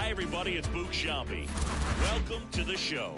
Hi, everybody. It's Boog Sciambi. Welcome to the show.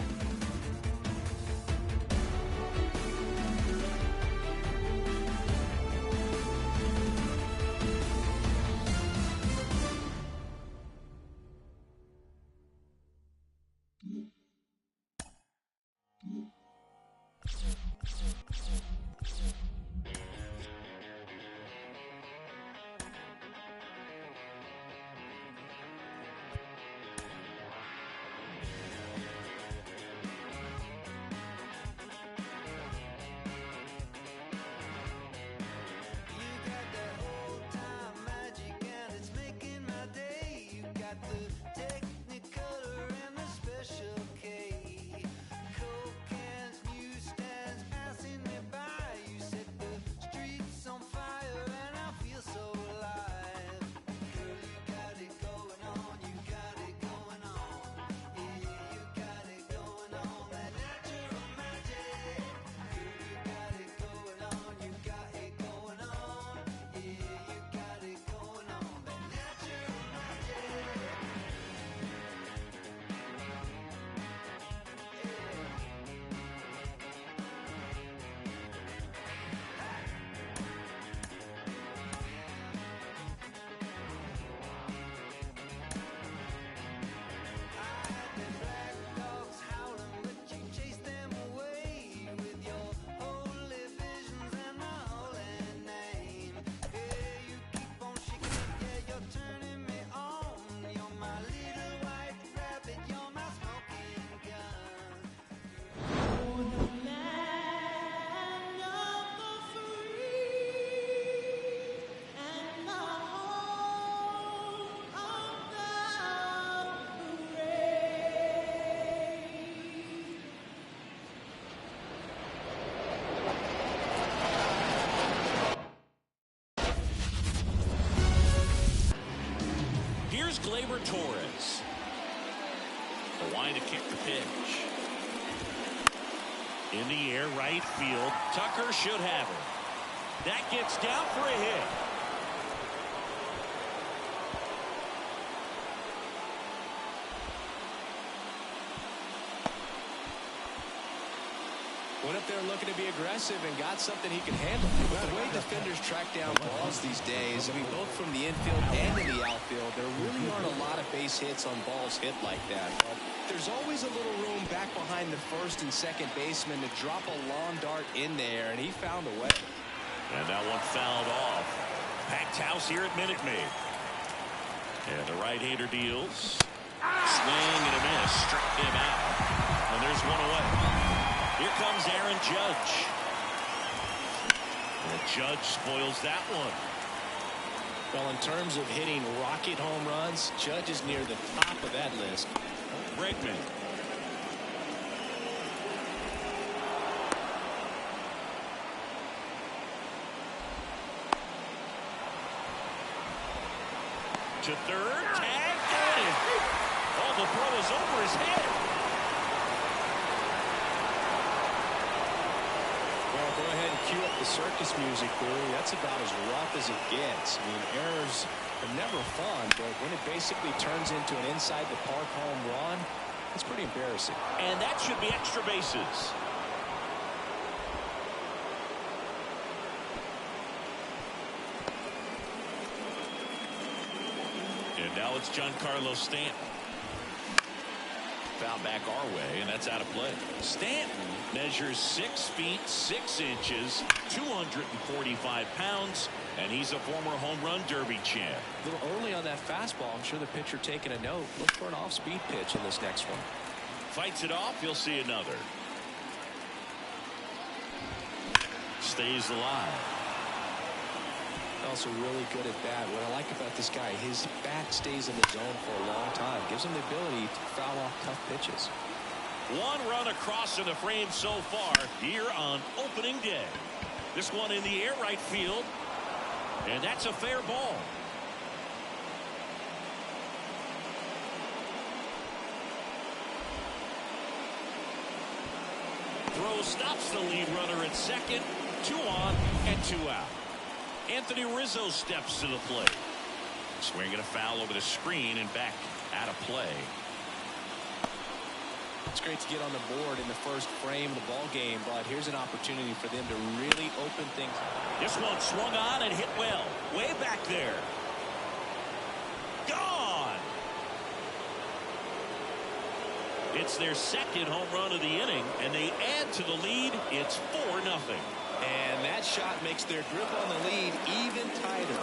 Gleyber Torres. The line to kick the pitch. In the air, right field. Tucker should have it. That gets down for a hit. Went up there looking to be aggressive and got something he can handle. With the way defenders track down balls these days, I mean, both from the infield and in the outfield, there really aren't a lot of base hits on balls hit like that. But there's always a little room back behind the first and second baseman to drop a long dart in there, and he found a way. And that one fouled off. Packed house here at Minute Maid. And the right-hander deals. Swing and a miss. Struck him out. And there's one away. Here comes Aaron Judge. And Judge spoils that one. Well, in terms of hitting rocket home runs, Judge is near the top of that list. Bregman. To third. Tag. Got it. Oh, the throw is over his head. Go ahead and cue up the circus music, Billy. That's about as rough as it gets. I mean, errors are never fun, but when it basically turns into an inside-the-park home run, it's pretty embarrassing. And that should be extra bases. And now it's Giancarlo Stanton. Foul back our way, and that's out of play. Stanton measures 6 feet 6 inches, 245 pounds, and he's a former home run derby champ. A little early on that fastball. I'm sure the pitcher taking a note. Look for an off-speed pitch in this next one. Fights it off. You'll see another. Stays alive. Also really good at bat. What I like about this guy, his bat stays in the zone for a long time. Gives him the ability to foul off tough pitches. One run across in the frame so far here on opening day. This one in the air right field. And that's a fair ball. Throw stops the lead runner at second. 2 on and 2 out. Anthony Rizzo steps to the plate. Swing and a foul over the screen and back out of play. It's great to get on the board in the first frame of the ball game, but here's an opportunity for them to really open things. This one swung on and hit well. Way back there. Gone. It's their second home run of the inning, and they add to the lead. It's 4-0. And that shot makes their grip on the lead even tighter.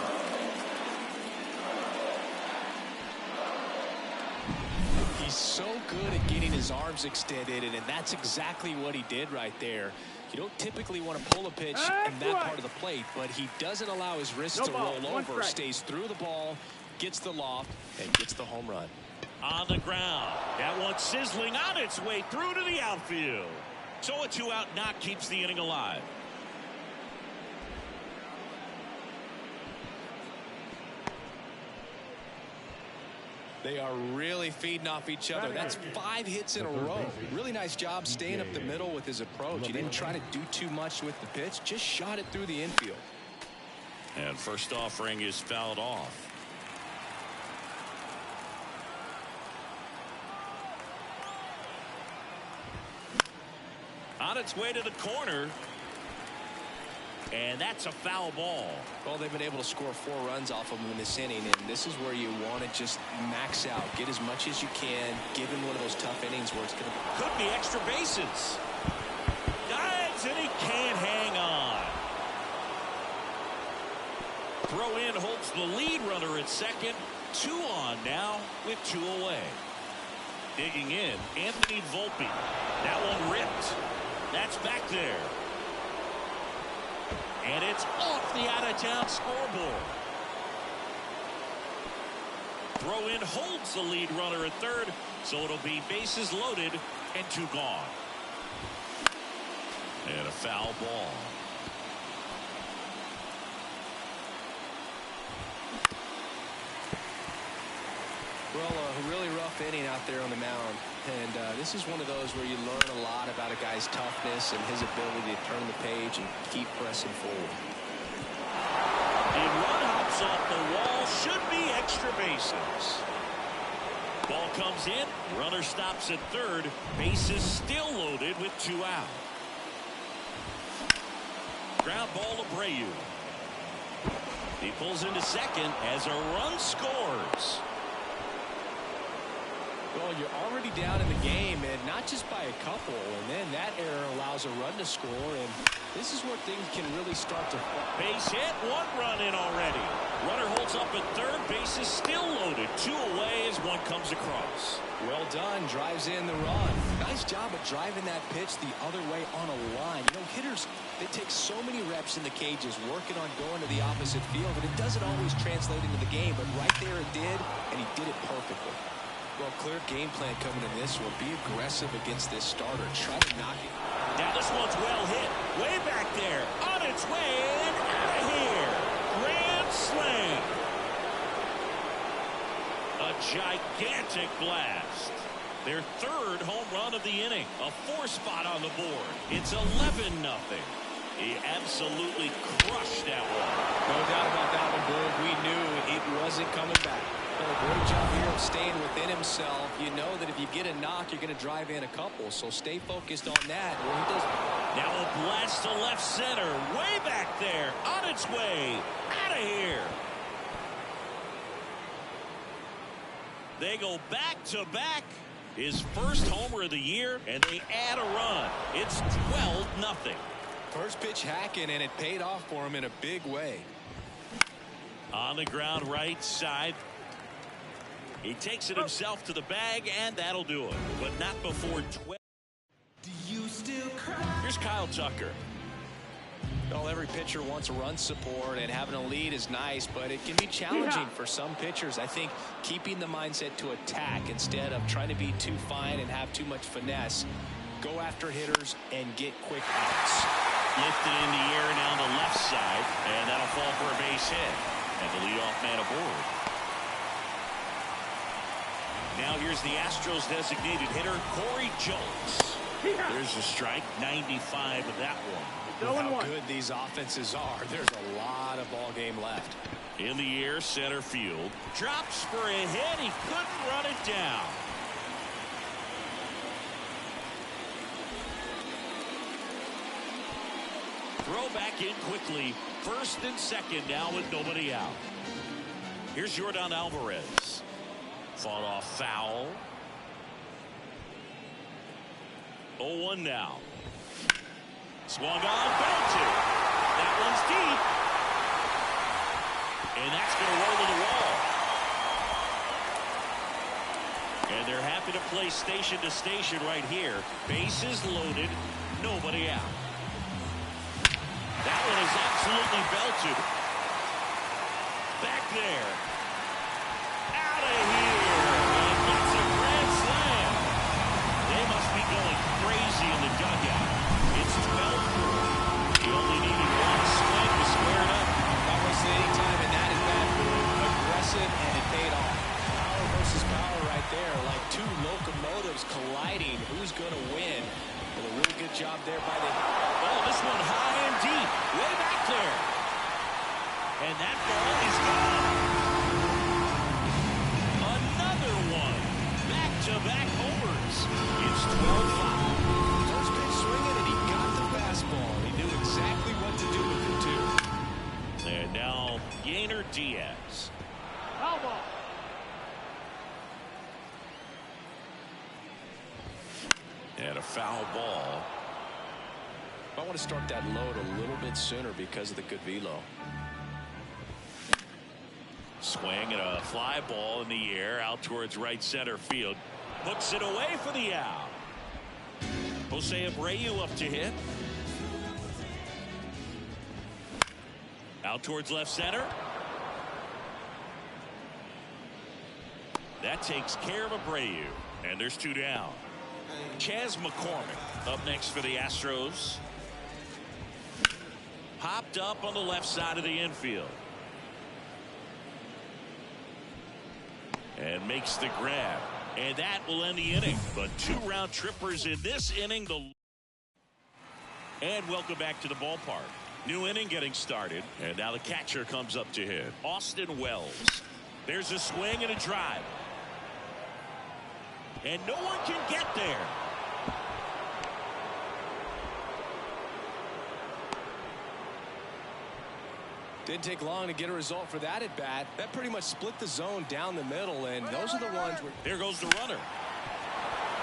He's so good at getting his arms extended, and that's exactly what he did right there. You don't typically want to pull a pitch in that part of the plate, but he doesn't allow his wrist to roll over, stays through the ball, gets the loft, and gets the home run. On the ground. That one sizzling on its way through to the outfield. So a 2-out knock keeps the inning alive. They are really feeding off each other. That's 5 hits in a row. Really nice job staying up the middle with his approach. He didn't try to do too much with the pitch, just shot it through the infield. And first offering is fouled off. On its way to the corner. And that's a foul ball. Well, they've been able to score 4 runs off of them in this inning, and this is where you want to just max out, get as much as you can, given one of those tough innings where it's going to could be extra bases. Dives, and he can't hang on. Throw in holds the lead runner at second. 2 on now with 2 away. Digging in, Anthony Volpe. That one ripped. That's back there. And it's off the out-of-town scoreboard. Throw in holds the lead runner at third, so it'll be bases loaded and 2 gone. And a foul ball. Well, a really rough inning out there on the mound. And this is one of those where you learn a lot about a guy's toughness and his ability to turn the page and keep pressing forward. The run hops off the wall. Should be extra bases. Ball comes in. Runner stops at third. Bases still loaded with 2 out. Ground ball to Abreu. He pulls into second as a run scores. Well, you're already down in the game, and not just by a couple, and then that error allows a run to score, and this is where things can really start to fall. Base hit, 1 run in already. Runner holds up at third, base is still loaded. 2 away as 1 comes across. Well done, drives in the run. Nice job of driving that pitch the other way on a line. You know, hitters, they take so many reps in the cages, working on going to the opposite field, and it doesn't always translate into the game, but right there it did, and he did it perfectly. Well, clear game plan coming in this one. Be aggressive against this starter. Try to knock it. Now this one's well hit. Way back there. On its way and out of here. Grand slam. A gigantic blast. Their 3rd home run of the inning. A 4 spot on the board. It's 11-0. He absolutely crushed that one. No doubt about that one, Bull. We knew it wasn't coming back. Well, a great job here of staying within himself. You know that if you get a knock, you're going to drive in a couple. So stay focused on that. Well, he does. Now a blast to left center. Way back there. On its way. Out of here. They go back to back. His first homer of the year, and they add a run. It's 12-0. First pitch hacking, and it paid off for him in a big way. On the ground right side. He takes it himself to the bag, and that'll do it. But not before 12. Do you still cry? Here's Kyle Tucker. Well, every pitcher wants run support, and having a lead is nice, but it can be challenging for some pitchers. I think keeping the mindset to attack instead of trying to be too fine and have too much finesse. Go after hitters and get quick outs. Lifted in the air now on the left side, and that'll fall for a base hit. And the leadoff man aboard. Now here's the Astros designated hitter, Corey Jones. There's a strike, 95 of that one. How good these offenses are. There's a lot of ball game left. In the air, center field. Drops for a hit. He couldn't run it down. Throw back in quickly. First and second now with nobody out. Here's Jordan Alvarez. Fought off foul. 0-1 now. Swung on, belted. That one's deep. And that's going to roll to the wall. And they're happy to play station to station right here. Bases loaded, nobody out. That one is absolutely belted. Back there. Out of here. And that's a grand slam. They must be going crazy in the dugout. It's 12-4. He only needed one swing to square it up. Not wasting any time in that at-bat. Aggressive, and it paid off. Power versus power right there. Like two locomotives colliding. Who's going to win? Well, a really good job there by the... Oh, this one high and deep. Way back there. And that ball is gone. Another one. Back-to-back homers. It's 12-5. First pitch swinging, and he got the fastball. He knew exactly what to do with it, too. And now, Yainer Diaz. Foul ball. And a foul ball. I want to start that load a little bit sooner because of the good velo. Swing and a fly ball in the air out towards right center field. Puts it away for the out. Jose Abreu up to hit. Out towards left center. That takes care of Abreu. And there's two down. Chas McCormick up next for the Astros. Popped up on the left side of the infield. And makes the grab. And that will end the inning. But two round trippers in this inning. And welcome back to the ballpark. New inning getting started. And now the catcher comes up to hit. Austin Wells. There's a swing and a drive. And no one can get there. Didn't take long to get a result for that at bat. That pretty much split the zone down the middle, and those are the ones where... There goes the runner.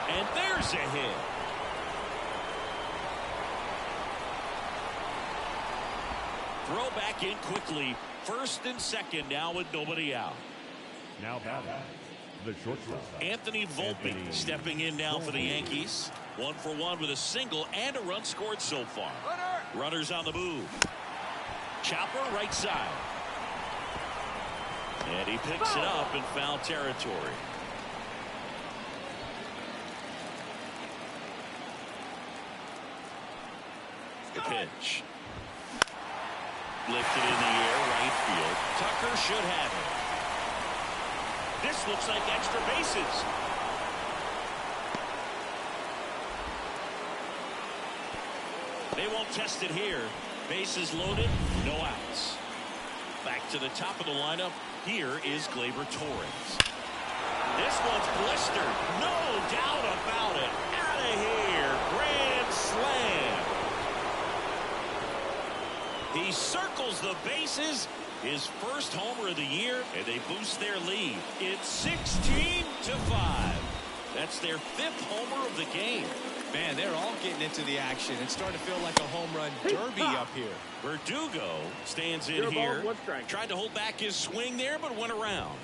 And there's a hit. Throw back in quickly. First and second now with nobody out. Now batting, the shortstop. Anthony Volpe stepping in now for the Yankees. 1 for 1 with a single and a run scored so far. Runners on the move. Chopper right side. And he picks it up in foul territory. The pitch. Lifted in the air, right field. Tucker should have it. This looks like extra bases. They won't test it here. Bases loaded, no outs. Back to the top of the lineup. Here is Gleyber Torres. This one's blistered. No doubt about it. Out of here. Grand slam. He circles the bases. His first homer of the year, and they boost their lead. It's 16-5. That's their 5th homer of the game. Man, they're all getting into the action. It's starting to feel like a home run derby up here. Verdugo stands in here. Tried to hold back his swing there, but went around.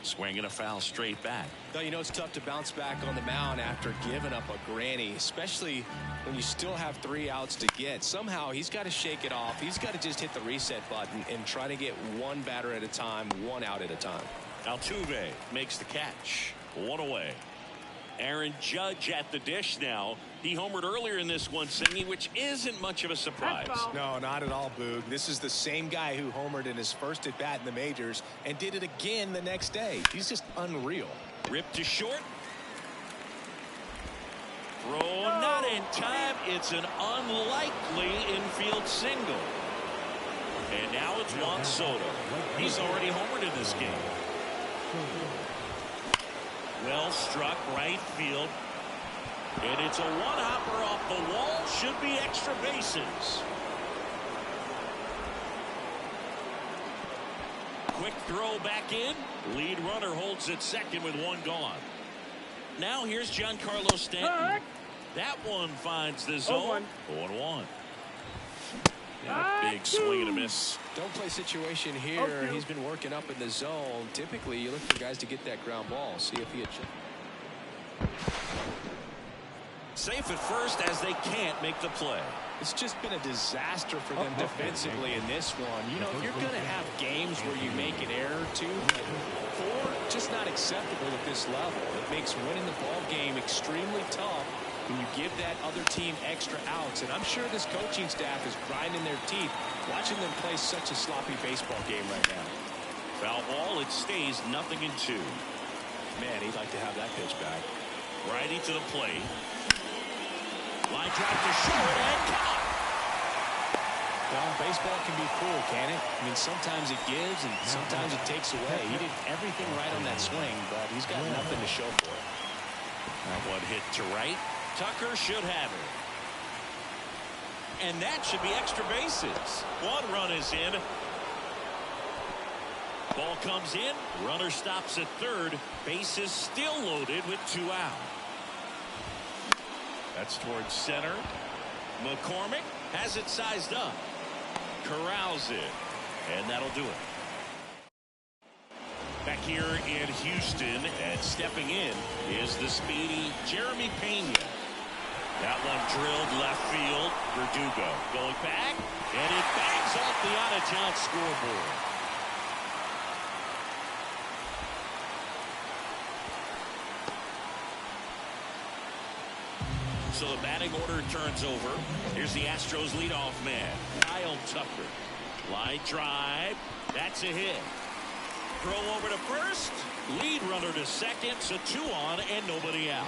Swinging a foul straight back. Now, you know it's tough to bounce back on the mound after giving up a granny, especially when you still have 3 outs to get. Somehow he's got to shake it off. He's got to just hit the reset button and try to get one batter at a time, 1 out at a time. Altuve makes the catch. 1 away. Aaron Judge at the dish now. He homered earlier in this one, singing, which isn't much of a surprise. No, not at all, Boog. This is the same guy who homered in his first at bat in the majors and did it again the next day. He's just unreal. Ripped to short. Throw not in time. It's an unlikely infield single. And now it's Juan Soto. He's already homered in this game. Well struck right field. And it's a one-hopper off the wall. Should be extra bases. Quick throw back in. Lead runner holds at second with one gone. Now here's Giancarlo Stanton. That one finds the zone. 0-1. Big swing and a miss. Don't play situation here. He's been working up in the zone. Typically, you look for guys to get that ground ball. See if he adjusts. Safe at first as they can't make the play. It's just been a disaster for them defensively in this one. You know, you're going to have games where you make an error or two. 4, just not acceptable at this level. It makes winning the ball game extremely tough when you give that other team extra outs. And I'm sure this coaching staff is grinding their teeth watching them play such a sloppy baseball game right now. Foul ball. It stays 0-2. Man, he'd like to have that pitch back. Righty to the plate. Line drive to short and caught. Well, baseball can be cruel, can it? I mean, sometimes it gives and sometimes it takes away. He did everything right on that swing, but he's got nothing to show for it. That one hit to right. Tucker should have it. And that should be extra bases. One run is in. Ball comes in. Runner stops at third. Bases still loaded with 2 out. That's towards center. McCormick has it sized up. Corrals it. And that'll do it. Back here in Houston, and stepping in is the speedy Jeremy Pena. That one drilled left field. Verdugo going back, and it bangs off the out-of-town scoreboard. So the batting order turns over. Here's the Astros leadoff man, Kyle Tucker. Line drive. That's a hit. Throw over to first. Lead runner to second. So 2 on and nobody out.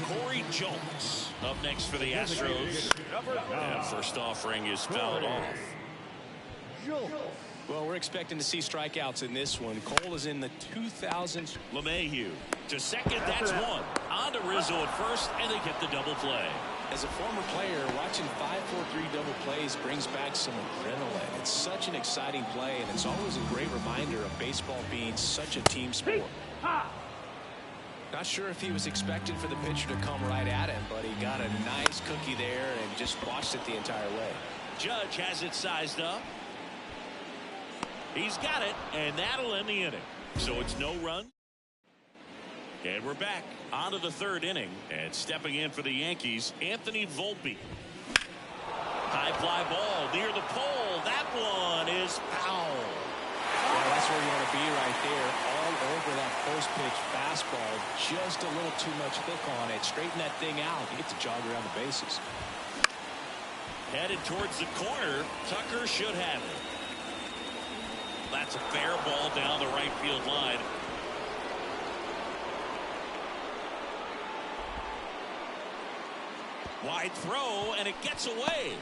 Corey Jones up next for the Astros. And first offering is fouled off. Well, we're expecting to see strikeouts in this one. Cole is in the 2000s. LeMahieu to second. That's 1. On to Rizzo at first, and they get the double play. As a former player, watching 5-4-3 double plays brings back some adrenaline. It's such an exciting play, and it's always a great reminder of baseball being such a team sport. Not sure if he was expecting for the pitcher to come right at him, but he got a nice cookie there and just watched it the entire way. Judge has it sized up. He's got it, and that'll end the inning. So it's no run. And we're back on to the 3rd inning. And stepping in for the Yankees, Anthony Volpe. High fly ball near the pole. That one is foul. Well, that's where you want to be right there. All over that first pitch fastball. Just a little too much hook on it. Straighten that thing out. You get to jog around the bases. Headed towards the corner. Tucker should have it. That's a fair ball down the right field line. Wide throw, and it gets away.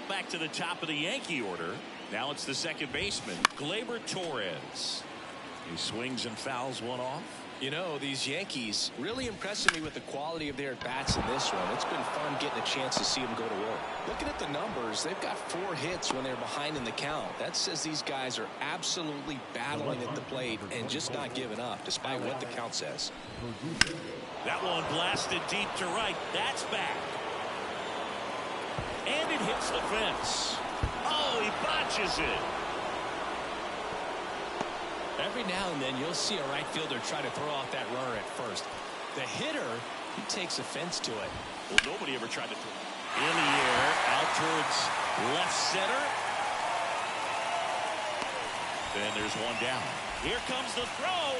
Back to the top of the Yankee order. Now it's the second baseman, Gleyber Torres. He swings and fouls one off. You know, these Yankees really impressing me with the quality of their bats in this one. It's been fun getting a chance to see them go to work. Looking at the numbers, they've got 4 hits when they're behind in the count. That says these guys are absolutely battling at the plate and just not giving up, despite what the count says. That one blasted deep to right. That's back. And it hits the fence. Oh, he botches it. Every now and then you'll see a right fielder try to throw off that runner at first. The hitter, he takes offense to it. Well, nobody ever tried to throw in the air out towards left center. Then there's one down. Here comes the throw.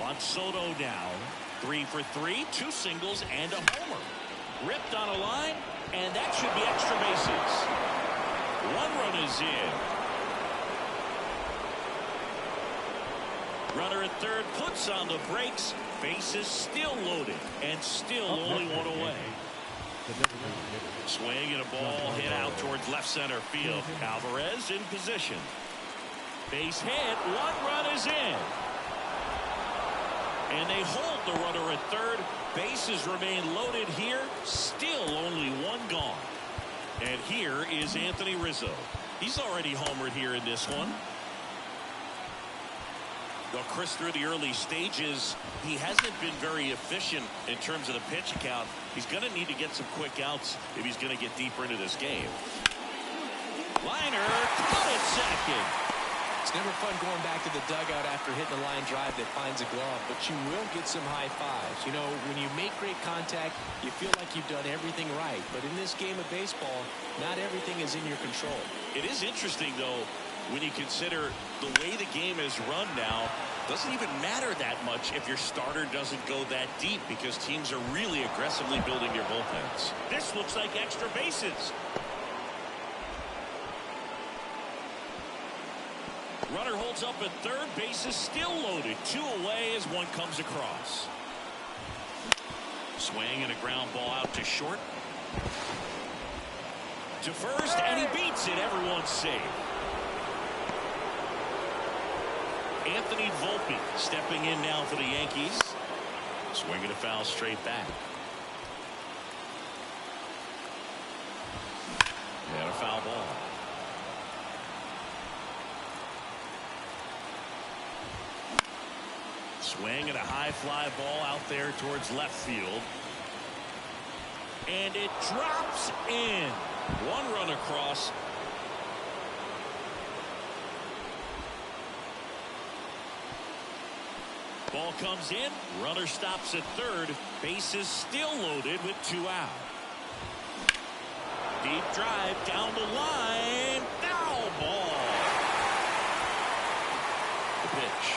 Juan Soto down. 3 for 3, 2 singles and a homer. Ripped on a line, and that should be extra bases. 1 run is in. Runner at third puts on the brakes. Bases still loaded and still only one away. Swing and a ball hit out towards left center field. Alvarez in position. Base hit. One run is in. And they hold the runner at third. Bases remain loaded here. Still only one gone. And here is Anthony Rizzo. He's already homered here in this one. Well, Chris, through the early stages, he hasn't been very efficient in terms of the pitch count. He's going to need to get some quick outs if he's going to get deeper into this game. Liner, caught at second. It's never fun going back to the dugout after hitting a line drive that finds a glove, but you will get some high fives. You know, when you make great contact, you feel like you've done everything right. But in this game of baseball, not everything is in your control. It is interesting, though, when you consider the way the game is run now. Doesn't even matter that much if your starter doesn't go that deep, because teams are really aggressively building their bullpens. This looks like extra bases. Runner holds up at third. Base is still loaded. Two away as one comes across. Swing and a ground ball out to short. To first, and he beats it. Everyone's safe. Anthony Volpe stepping in now for the Yankees. Swinging a foul straight back. And a foul ball. Swing and a high fly ball out there towards left field. And it drops in. One run across. Ball comes in. Runner stops at third. Base is still loaded with two out. Deep drive down the line. Foul ball. The pitch.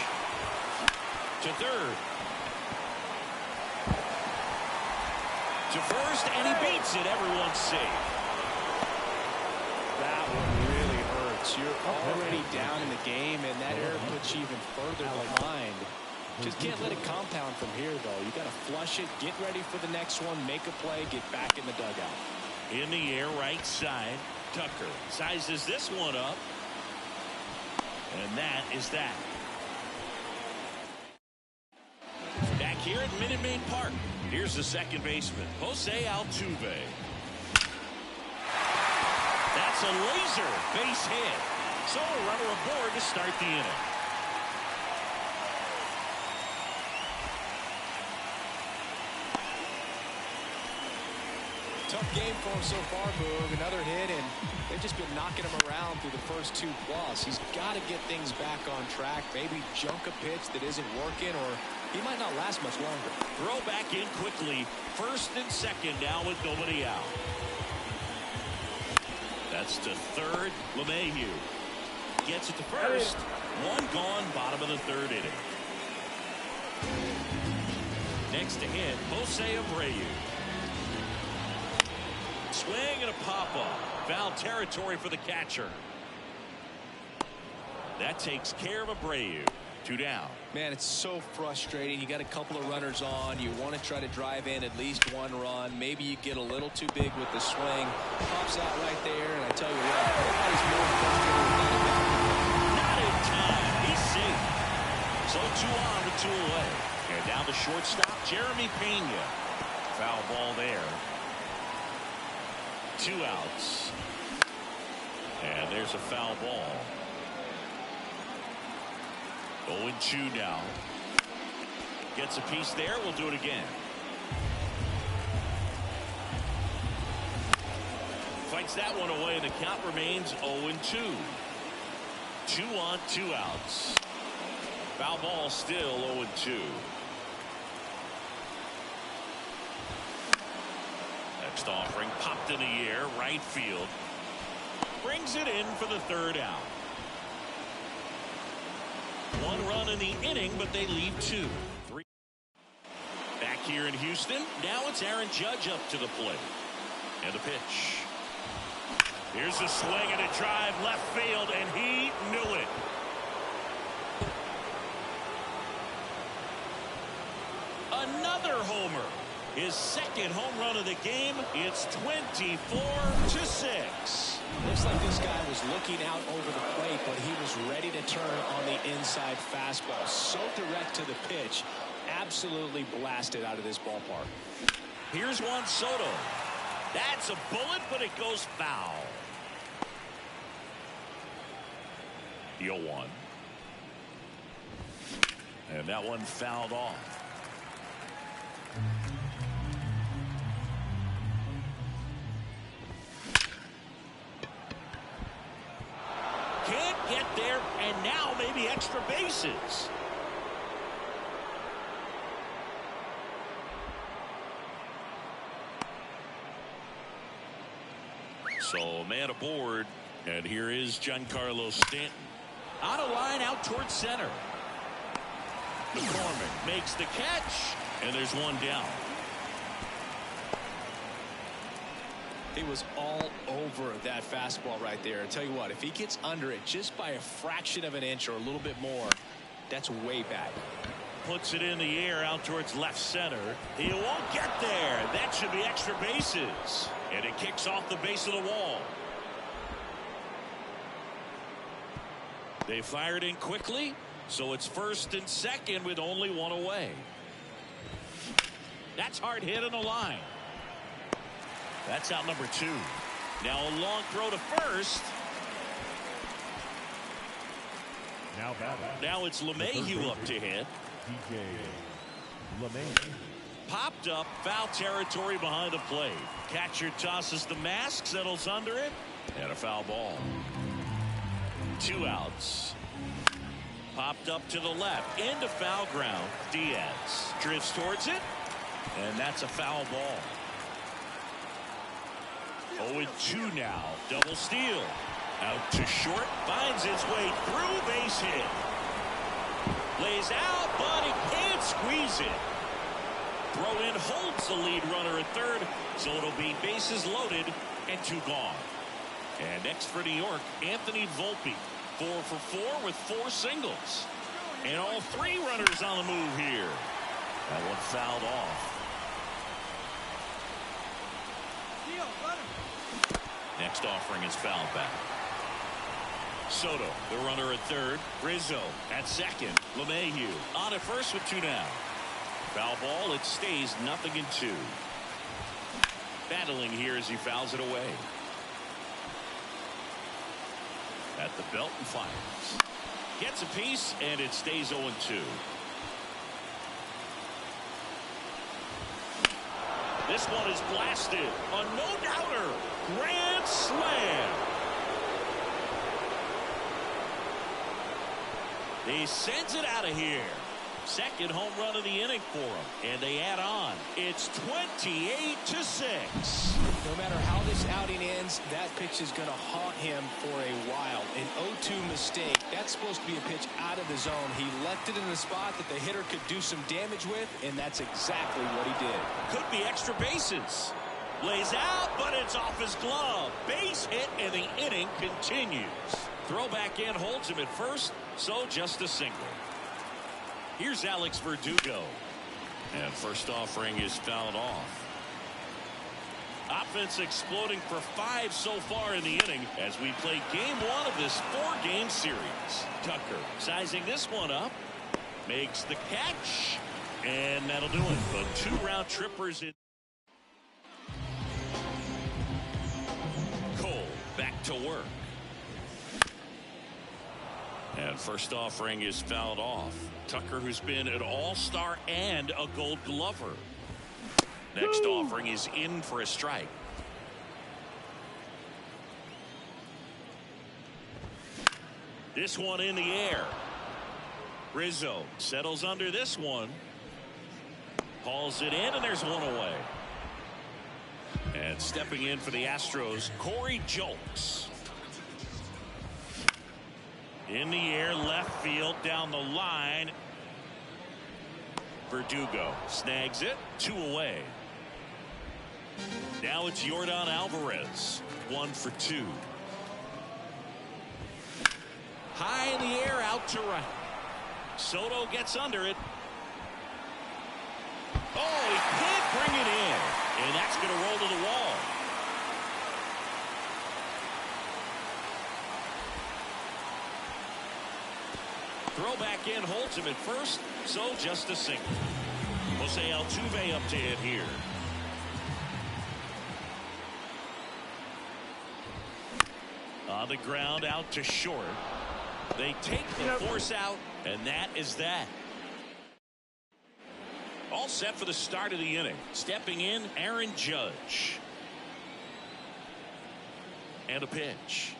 To third. To first, and he beats it. Everyone's safe. That one really hurts. You're already down in the game, and that error puts you even further behind. Just can't let it compound from here, though. You got to flush it, get ready for the next one, make a play, get back in the dugout. In the air, right side. Tucker sizes this one up. And that is that. Back here at Minute Maid Park, here's the second baseman, Jose Altuve. That's a laser base hit. So a runner aboard to start the inning. Tough game for him so far, Boog. Another hit, and they've just been knocking him around through the first two plus. He's got to get things back on track. Maybe junk a pitch that isn't working, or he might not last much longer. Throw back in quickly. First and second now with nobody out. That's to third. LeMahieu gets it to first. One gone, bottom of the third inning. Next to hit, Jose Abreu. Swing and a pop-up. Foul territory for the catcher. That takes care of Abreu. Two down. Man, it's so frustrating. You got a couple of runners on. You want to try to drive in at least one run. Maybe you get a little too big with the swing. Pops out right there, and I tell you what, nobody's more frustrated than that. Not in time. He's safe. So two on with two away. And down to shortstop, Jeremy Pena. Foul ball there. Two outs. And there's a foul ball. 0-2 now. Gets a piece there. We'll do it again. Fights that one away, and the count remains 0-2. 2 on, 2 outs. Foul ball still 0-2. Next offering popped in the air, right field. Brings it in for the third out. One run in the inning, but they leave two. Three. Back here in Houston, now it's Aaron Judge up to the plate. And the pitch. Here's a swing and a drive left field, and he knew it. His second home run of the game. It's 24-6. Looks like this guy was looking out over the plate, but he was ready to turn on the inside fastball. So direct to the pitch. Absolutely blasted out of this ballpark. Here's Juan Soto. That's a bullet, but it goes foul. 0-1. And that one fouled off. Can't get there, and now maybe extra bases. So man aboard, and here is Giancarlo Stanton. On a line out towards center. McCormick makes the catch, and there's one down. He was all over that fastball right there. I tell you what, if he gets under it just by a fraction of an inch or a little bit more, that's way back. Puts it in the air out towards left center. He won't get there. That should be extra bases. And it kicks off the base of the wall. They fired in quickly, so it's first and second with only one away. That's hard hit on the line. That's out number 2. Now a long throw to first. Now it's LeMahieu up to hit. Popped up, foul territory behind the plate. Catcher tosses the mask, settles under it, and a foul ball. 2 outs. Popped up to the left, into foul ground. Diaz drifts towards it, and that's a foul ball. 0-2 now. Double steal. Out to short, finds his way through, base hit. Lays out, but he can't squeeze it. Throw in holds the lead runner at third, so it'll be bases loaded and 2 gone. And next for New York, Anthony Volpe, 4 for 4 with 4 singles. And all 3 runners on the move here. That one fouled off. Next offering is fouled back. Soto, the runner at third. Rizzo at second. LeMahieu on at first with 2 down. Foul ball, it stays 0-2. Battling here as he fouls it away. At the belt and fires. Gets a piece, and it stays 0-2. This one is blasted. A no-doubter. Grand slam. He sends it out of here. Second home run of the inning for him. And they add on. It's 28-6. No matter how this outing ends, that pitch is going to haunt him for a while. An 0-2 mistake. That's supposed to be a pitch out of the zone. He left it in the spot that the hitter could do some damage with, and that's exactly what he did. Could be extra bases. Lays out, but it's off his glove. Base hit, and the inning continues. Throw back in, holds him at first, so just a single. Here's Alex Verdugo. And first offering is fouled off. Offense exploding for 5 so far in the inning as we play game 1 of this 4-game series. Tucker sizing this one up. Makes the catch. And that'll do it. But 2 round trippers in. Cole back to work. And first offering is fouled off. Tucker, who's been an all-star and a gold glover. Next offering is in for a strike. This one in the air. Rizzo settles under this one. Hauls it in, and there's one away. And stepping in for the Astros, Corey Julks. In the air, left field, down the line. Verdugo snags it, 2 away. Now it's Yordan Alvarez, 1 for 2. High in the air, out to right. Soto gets under it. Oh, he can't bring it in. And that's going to roll to the wall. Throw back in, holds him at first, so just a single. Jose Altuve up to hit here. On the ground, out to short. They take the force out, and that is that. All set for the start of the inning. Stepping in, Aaron Judge. And a pitch.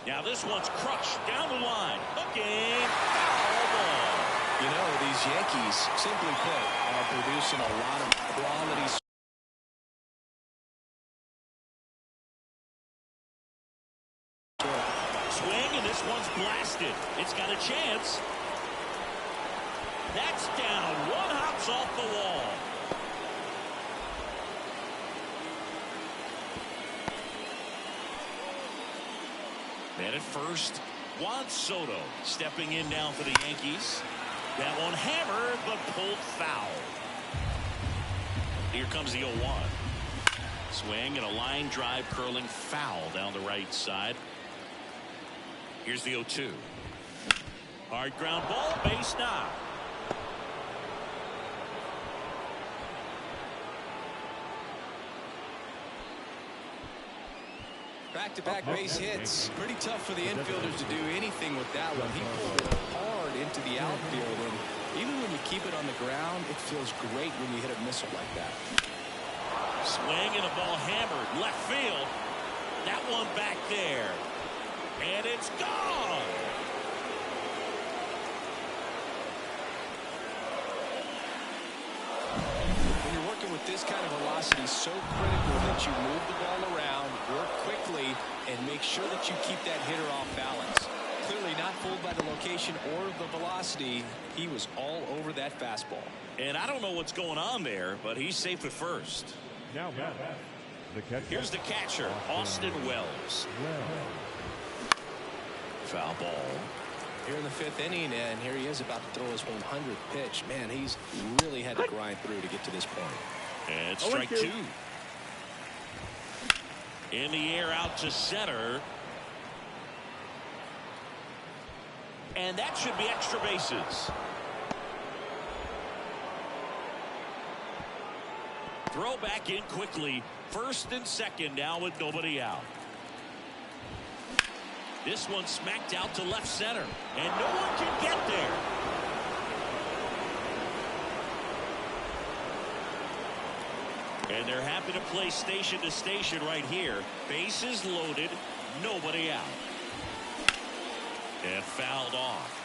Now this one's crushed down the line. Hooking. Foul ball. You know, these Yankees, simply put, are producing a lot of quality. Swing, and this one's blasted. It's got a chance. That's down. One hops off the wall. And at first, Juan Soto stepping in now for the Yankees. That one hammered, but pulled foul. Here comes the 0-1. Swing and a line drive curling foul down the right side. Here's the 0-2. Hard ground ball, base knock. Back-to-back base hits. Pretty tough for the infielders to do anything with that one. He pulled it hard into the outfield, and even when you keep it on the ground, it feels great when you hit a missile like that. Swing and a ball hammered left field. That one back there, and it's gone. When you're working with this kind of velocity, so critical that you move the ball around, work quickly, and make sure that you keep that hitter off balance. Clearly not fooled by the location or the velocity. He was all over that fastball. And I don't know what's going on there, but he's safe at first. Now the catcher. Here's the catcher, Austin Wells. Foul ball. Here in the 5th inning, and here he is about to throw his 100th pitch. Man, he's really had to grind through to get to this point. And strike 2. In the air out to center. And that should be extra bases. Throw back in quickly. First and second now with nobody out. This one smacked out to left center, and no one can get there. And they're happy to play station to station right here. Bases loaded, nobody out. And fouled off.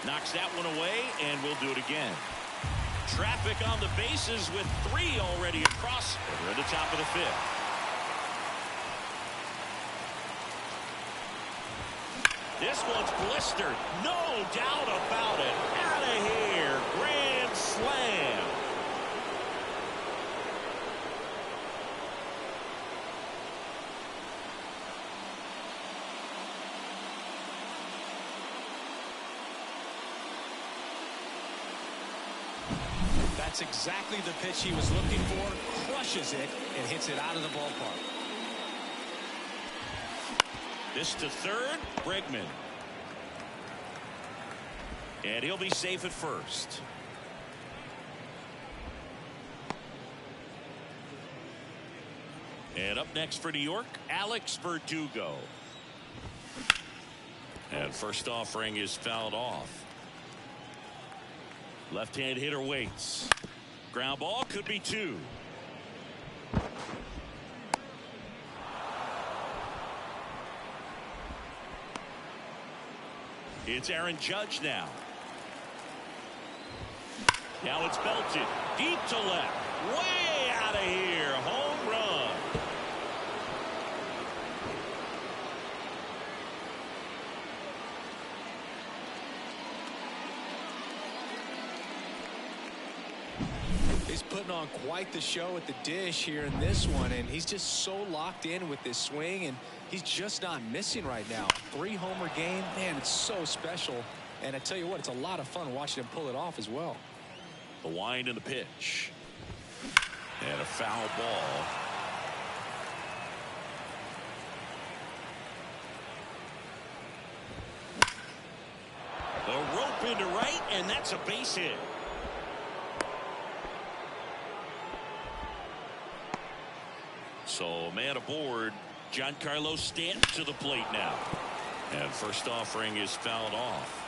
Knocks that one away, and we'll do it again. Traffic on the bases with 3 already across. We're at the top of the 5th. This one's blistered. No doubt about it. Out of here. Grand slam. That's exactly the pitch he was looking for. Crushes it and hits it out of the ballpark. This to third, Bregman. And he'll be safe at first. And up next for New York, Alex Verdugo. And first offering is fouled off. Left-hand hitter waits. Ground ball could be 2. It's Aaron Judge now. Now it's belted deep to left. Way out of here. Home run. He's putting on quite the show at the dish here in this one, and he's just so locked in with this swing, and he's just not missing right now. 3-homer game, man, it's so special. And I tell you what, it's a lot of fun watching him pull it off as well. The wind and the pitch. And a foul ball. A rope into right, and that's a base hit. So man aboard. Giancarlo Stanton to the plate now. And first offering is fouled off.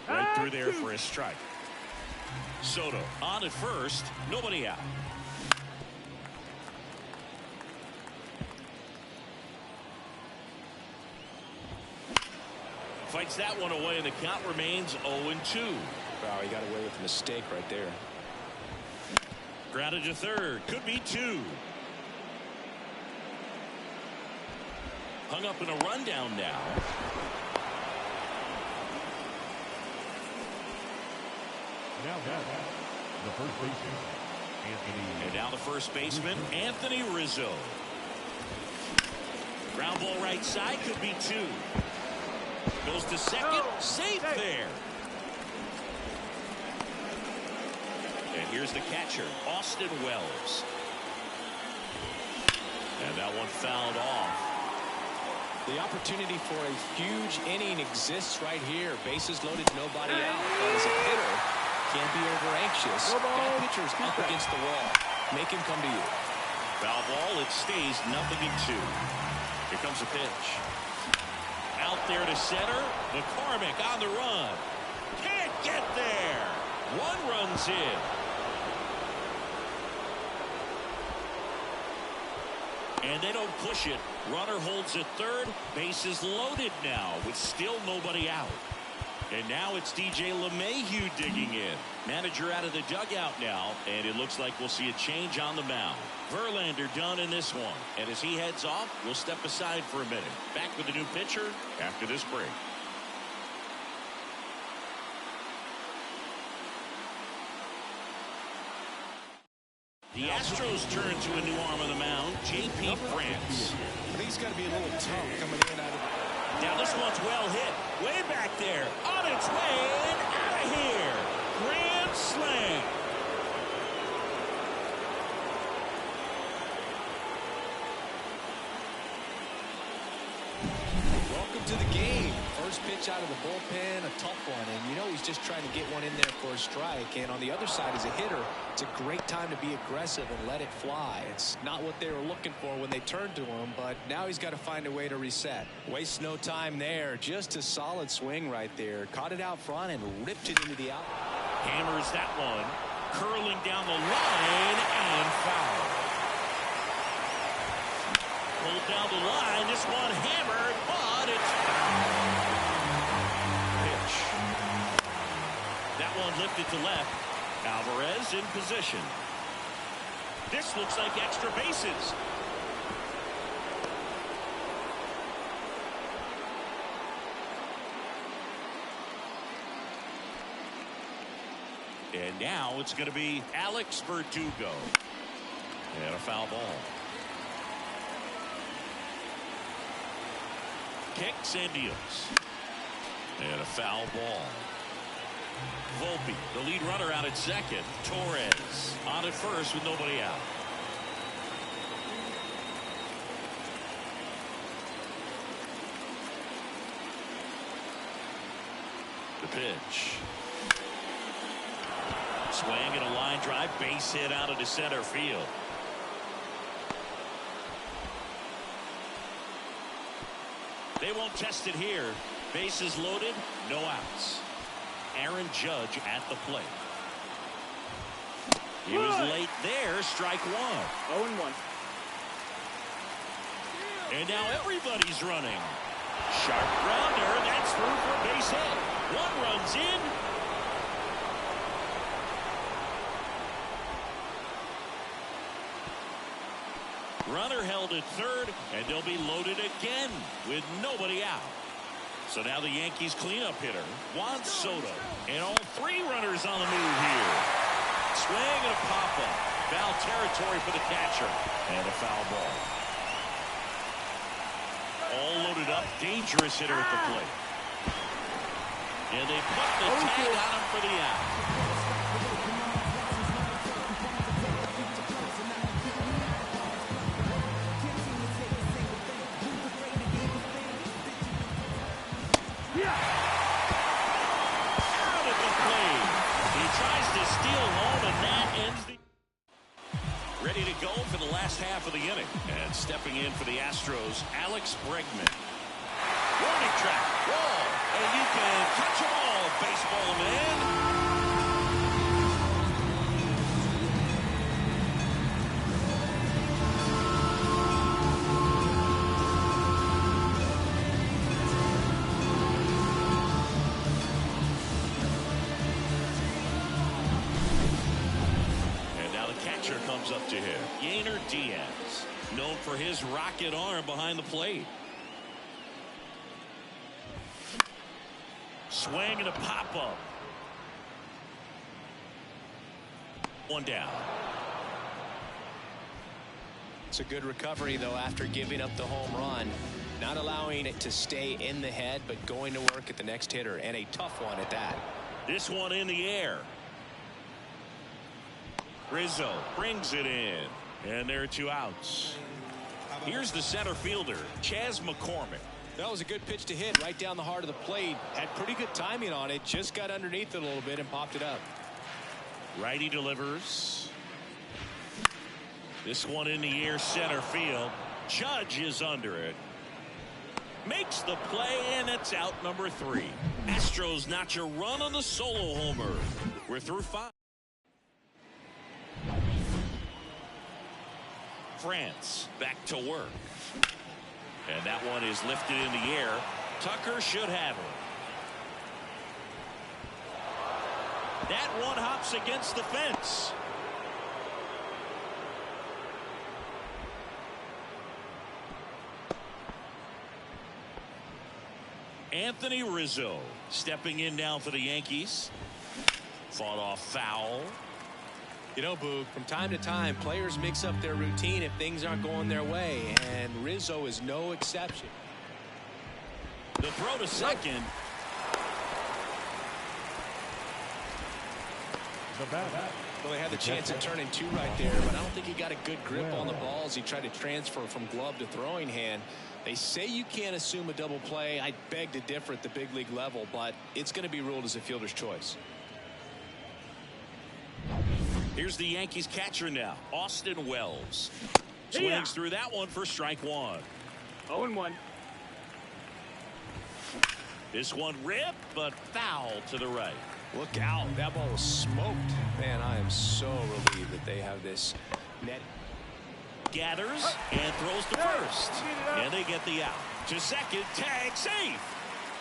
Right through there for a strike. Soto on at first. Nobody out. Fights that one away, and the count remains 0-2. Wow, he got away with a mistake right there. Grounded to third. Could be 2. Hung up in a rundown now. Now the first baseman, Anthony. And now the first baseman, Anthony Rizzo. Ground ball right side, could be 2. Goes to second, safe there. And here's the catcher, Austin Wells. And that one fouled off. The opportunity for a huge inning exists right here. Bases loaded, nobody out. But as a hitter, can't be over anxious. That pitcher's up against the wall. Make him come to you. Foul ball, it stays 0-2. Here comes a pitch. Out there to center. McCormick on the run. Can't get there. 1 run's in. And they don't push it. Runner holds at third. Bases loaded now with still nobody out. And now it's DJ LeMahieu digging in. Manager out of the dugout now, and it looks like we'll see a change on the mound. Verlander done in this one. And as he heads off, we'll step aside for a minute. Back with a new pitcher after this break. The Astros turn to a new arm of the mound, J.P. France. I think he's got to be a little tough coming in out of it. Now this one's well hit. Way back there. On its way and out of here. Grand slam. Welcome to the game. First pitch out of the bullpen, a tough one. And you know he's just trying to get one in there for a strike. And on the other side, as a hitter, it's a great time to be aggressive and let it fly. It's not what they were looking for when they turned to him, but now he's got to find a way to reset. Waste no time there. Just a solid swing right there. Caught it out front and ripped it into the out. Hammers that one. Curling down the line and foul. Pulled down the line. This one hammered, but it's foul. Pitch. That one lifted to left. Alvarez in position. This looks like extra bases. And now it's going to be Alex Verdugo. And a foul ball. Kicks and deals. And a foul ball. Volpe, the lead runner, out at second. Torres on at first with nobody out. The pitch. Swing and a line drive, base hit out into center field. They won't test it here. Bases loaded, no outs. Aaron Judge at the plate. He was late there, strike 1. 0-1. And now everybody's running. Sharp grounder, that's through for a base hit. 1 run's in. Runner held at third, and they'll be loaded again with nobody out. So now the Yankees cleanup hitter, Juan Soto. And all three runners on the move here. Swing and a pop-up. Foul territory for the catcher. And a foul ball. All loaded up. Dangerous hitter at the plate. And they put the tag on him for the out. Ready to go for the last half of the inning. And stepping in for the Astros, Alex Bregman. Warning track, wall, and you can catch them all, baseball man. Comes up to him. Yainer Diaz, known for his rocket arm behind the plate. Swing and a pop-up. One down. It's a good recovery, though, after giving up the home run. Not allowing it to stay in the head, but going to work at the next hitter, and a tough one at that. This one in the air. Rizzo brings it in, and there are two outs. Here's the center fielder, Chas McCormick. That was a good pitch to hit right down the heart of the plate. Had pretty good timing on it. Just got underneath it a little bit and popped it up. Righty delivers. This one in the air, center field. Judge is under it. Makes the play, and it's out number 3. Astros notch a run on the solo homer. We're through 5. France back to work. And that one is lifted in the air. Tucker should have it. That one hops against the fence. Anthony Rizzo stepping in now for the Yankees. Fought off foul. You know, Boog, from time to time, players mix up their routine if things aren't going their way, and Rizzo is no exception. The throw to second. Well, they had the chance of turning 2 right there, but I don't think he got a good grip on the ball as he tried to transfer from glove to throwing hand. They say you can't assume a double play. I beg to differ at the big league level, but it's going to be ruled as a fielder's choice. Here's the Yankees catcher now, Austin Wells. Swings through that one for strike 1. 0-1. This one ripped, but foul to the right. Look out. That ball was smoked. Man, I am so relieved that they have this net. Gathers and throws to first. And they get the out. To second, tag, safe.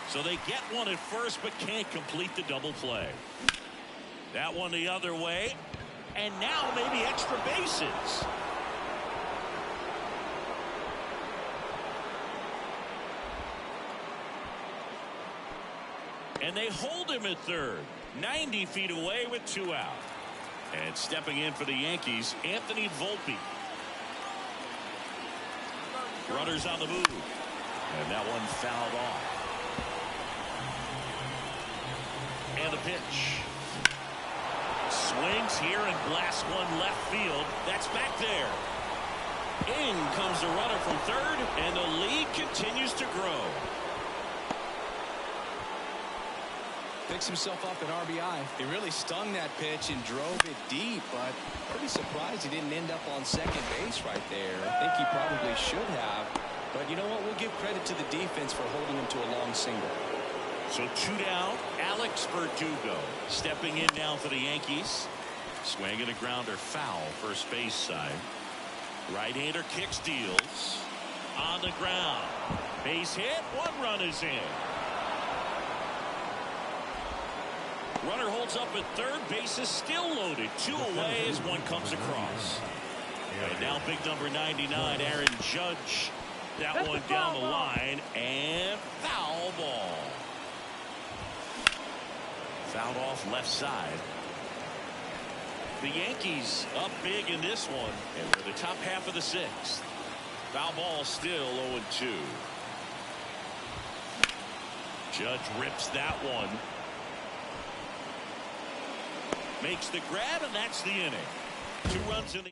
So they get one at first, but can't complete the double play. That one the other way. And now maybe extra bases. And they hold him at third. 90 feet away with 2 out. And stepping in for the Yankees, Anthony Volpe. Runners on the move. And that one fouled off. And the pitch. Swings here and blasts one left field. That's back there. In comes the runner from third, and the lead continues to grow. Picks himself up at RBI. He really stung that pitch and drove it deep, but pretty surprised he didn't end up on second base right there. I think he probably should have. But you know what? We'll give credit to the defense for holding him to a long single. So 2 down. Alex Verdugo stepping in now for the Yankees. Swing and a grounder, foul, first base side. Right-hander kicks, deals. On the ground. Base hit. 1 run is in. Runner holds up at third. Base is still loaded. 2 away as one comes across. And now big number 99, Aaron Judge. That one down the line, and foul ball. Fouled off left side. The Yankees up big in this one, and they're the top half of the sixth. Foul ball still 0-2. Judge rips that one. Makes the grab, and that's the inning. 2 runs in the...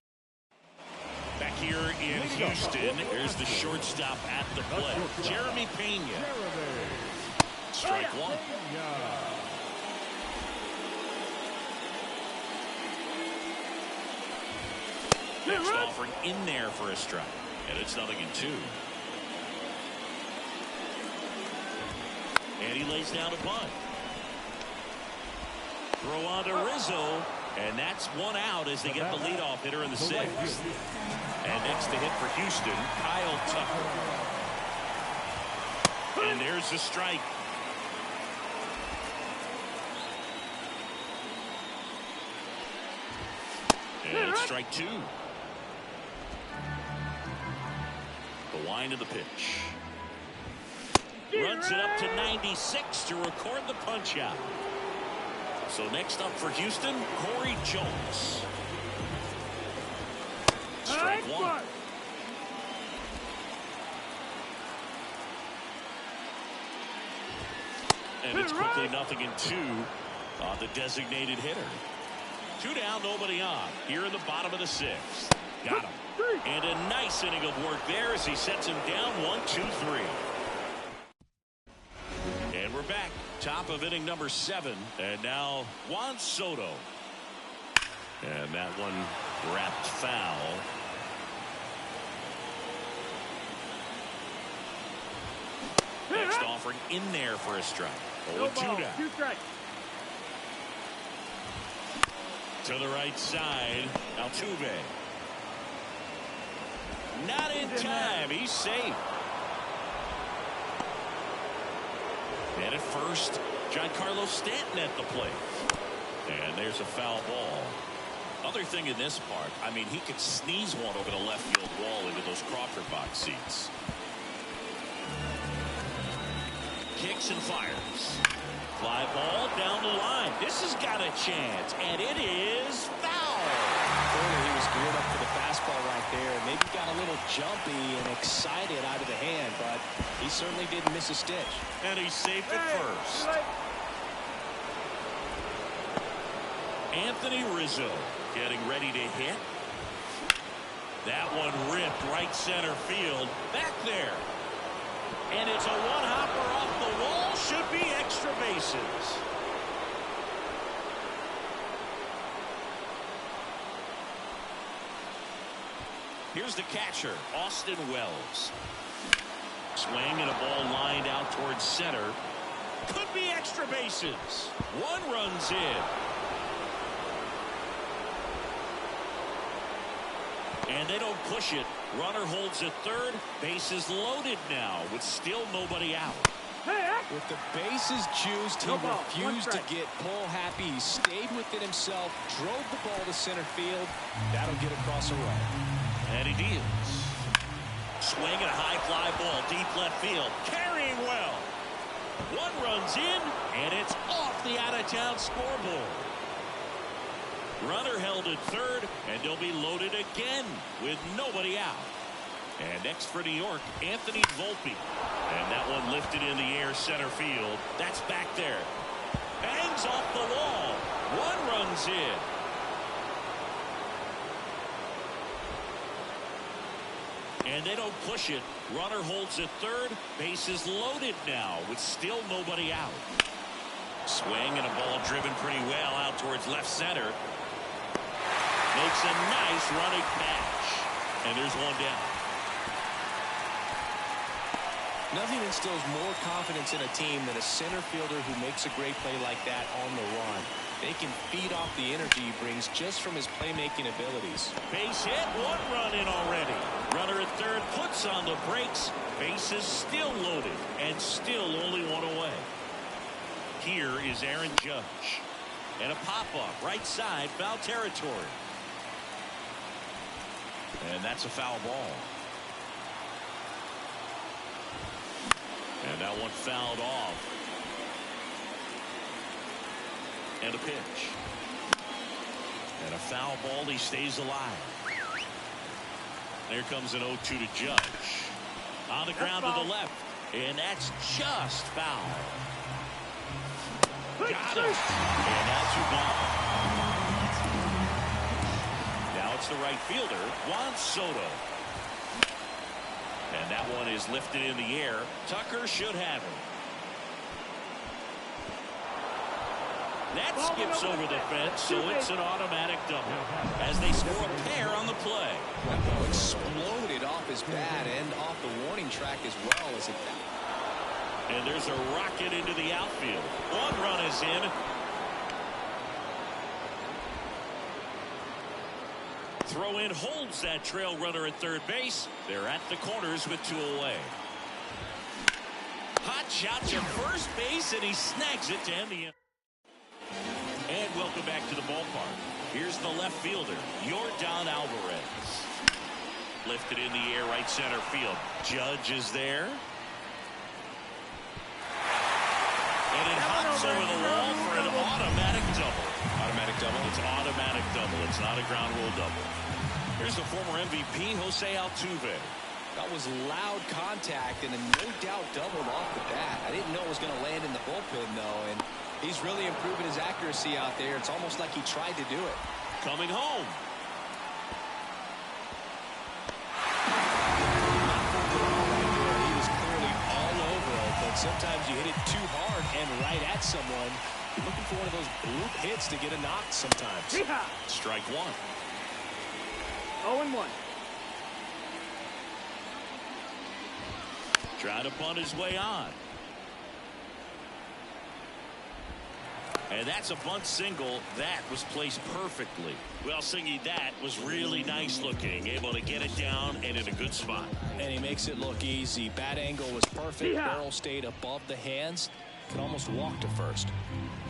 Back here in Houston, here's the shortstop at the plate, Jeremy Pena. Strike one. Next offering in there for a strike, and it's 0-2. And he lays down a bunt. Throw on to Rizzo, and that's one out as they get the leadoff hitter in the sixth. And next to hit for Houston, Kyle Tucker. And there's the strike. And it's strike 2. The wind of the pitch. Runs it up to 96 to record the punch out. So next up for Houston, Corey Jones. Strike 1. And it's quickly 0-2 on the designated hitter. 2 down, nobody on. Here in the bottom of the sixth. Got him. And a nice inning of work there as he sets him down 1-2-3. And we're back. Top of inning number 7. And now Juan Soto. And that one wrapped foul. Next offering in there for a strike. 0-2 down. 2 strikes. To the right side, Altuve. Not in time. He's safe. And at first, Giancarlo Stanton at the plate. And there's a foul ball. Other thing in this part, I mean, he could sneeze one over the left field wall into those Crawford box seats. Kicks and fires. Fly ball down the line. This has got a chance, and it is foul. Clearly he was geared up for the fastball right there. Maybe got a little jumpy and excited out of the hand, but he certainly didn't miss a stitch. And he's safe at first. Anthony Rizzo getting ready to hit. That one ripped right center field. Back there. And it's a one-hopper off the wall. Should be extra bases. Here's the catcher, Austin Wells. Swing and a ball lined out towards center. Could be extra bases. 1 run's in. And they don't push it. Runner holds at third. Bases loaded now with still nobody out. With the bases juiced, he refused to get pull happy. He stayed within himself, drove the ball to center field. That'll get across the row. And he deals. Swing and a high fly ball deep left field. Carrying well. 1 run's in, and it's off the out-of-town scoreboard. Runner held at third, and they'll be loaded again with nobody out. And next for New York, Anthony Volpe. And that one lifted in the air center field. That's back there. Bangs off the wall. 1 run's in. And they don't push it. Runner holds at third. Bases loaded now with still nobody out. Swing and a ball driven pretty well out towards left center. Makes a nice running catch. And there's 1 down. Nothing instills more confidence in a team than a center fielder who makes a great play like that on the run. They can feed off the energy he brings just from his playmaking abilities. Base hit, 1 run in already. Runner at third puts on the brakes. Bases still loaded and still only 1 away. Here is Aaron Judge. And a pop-up right side, foul territory. And that's a foul ball. And that one fouled off. And a pitch. And a foul ball. He stays alive. There comes an 0-2 to Judge. On the ground to the left. And that's just foul. Got him. And now 2 gone. Now it's the right fielder, Juan Soto. And that one is lifted in the air. Tucker should have it. That skips over the fence, so it's an automatic double as they score a pair on the play. Well, exploded off his bat and off the warning track as well as it. And there's a rocket into the outfield. 1 run is in. Throw in holds that trail runner at third base. They're at the corners with 2 away. Hot shot to first base, and he snags it to end the inning. And welcome back to the ballpark. Here's the left fielder, Yordan Alvarez. Lifted in the air, right center field. Judge is there. And it hops over the wall for an automatic double. Automatic double? It's automatic double. It's not a ground rule double. Here's the former MVP, Jose Altuve. That was loud contact and a no doubt doubled off the bat. I didn't know it was going to land in the bullpen, though, and he's really improving his accuracy out there. It's almost like he tried to do it. Coming home. He was clearly all over it, but sometimes you hit it too hard and right at someone. You're looking for one of those bloop hits to get a knock sometimes. Strike 1. 0-1. Trying to bunt his way on. And that's a bunt single. That was placed perfectly. Well, Singy, that was really nice looking. Able to get it down and in a good spot. And he makes it look easy. Bat angle was perfect. Barrel stayed above the hands. Could almost walk to first.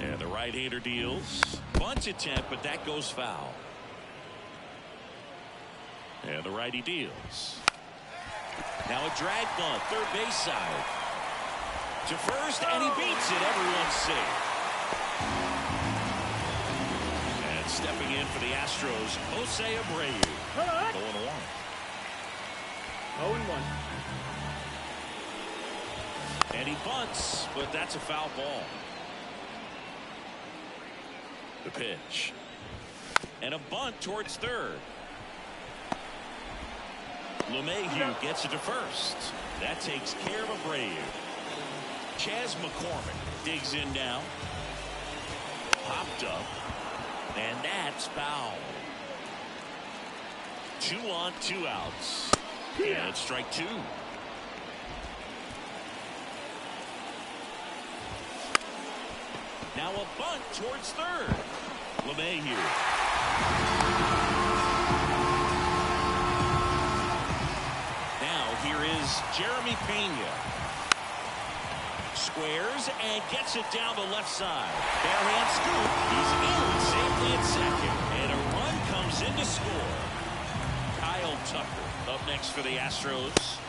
And the right-hander deals. Bunt attempt, but that goes foul. And the righty deals. Now a drag bunt, third base side. To first, and he beats it. Everyone's safe. And stepping in for the Astros, Jose Abreu. 0-1. 0-1. And he bunts, but that's a foul ball. The pitch. And a bunt towards third. LeMahieu gets it to first. That takes care of Abreu. Chas McCormick digs in now. Popped up. And that's foul. 2 on, 2 outs. And it's strike 2. Now a bunt towards third. LeMahieu. Now here is Jeremy Pena. Squares and gets it down the left side. Barehand scoop. He's in safely at second. And a run comes in to score. Kyle Tucker up next for the Astros.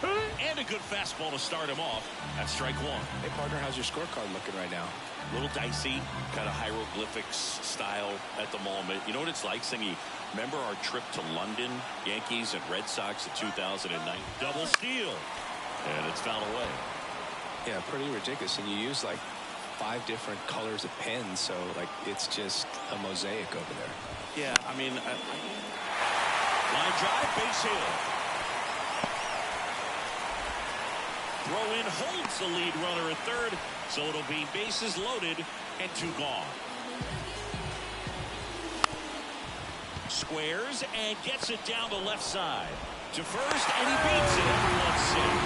And a good fastball to start him off. That's strike 1. Hey, partner, how's your scorecard looking right now? A little dicey, kind of hieroglyphics style at the moment. You know what it's like, Singy? Remember our trip to London, Yankees and Red Sox in 2009? Double steal. And it's fouled away. Yeah, pretty ridiculous. And you use like 5 different colors of pens, so like it's just a mosaic over there. Yeah, I mean, line drive, base hit. Throw in holds the lead runner at third, so it'll be bases loaded and 2 gone. Squares and gets it down the left side to first, and he beats it. Everyone's safe.